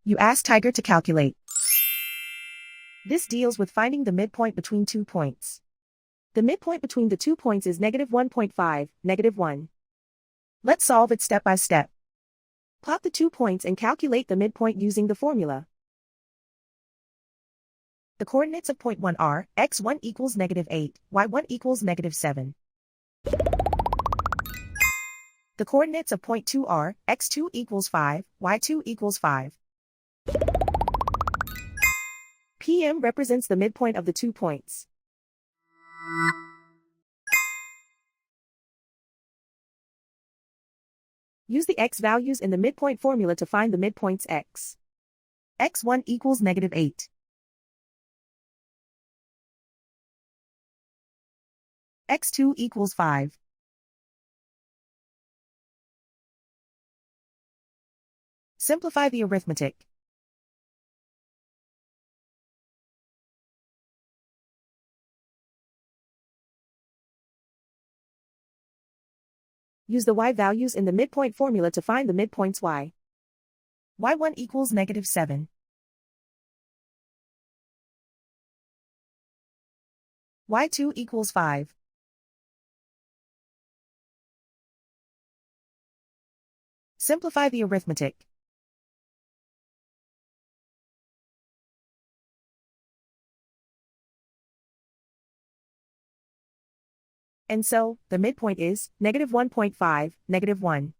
You ask Tiger to calculate. This deals with finding the midpoint between 2 points. The midpoint between the 2 points is -1.5, -1. Let's solve it step by step. Plot the 2 points and calculate the midpoint using the formula. The coordinates of point 1 are x1 equals -8, y1 equals -7. The coordinates of point 2 are x2 equals 5, y2 equals 5. PM represents the midpoint of the 2 points. Use the x values in the midpoint formula to find the midpoints x. x1 equals -8. x2 equals 5. Simplify the arithmetic. Use the y values in the midpoint formula to find the midpoints y. y1 equals -7. y2 equals 5. Simplify the arithmetic. And so, the midpoint is -1.5, -1.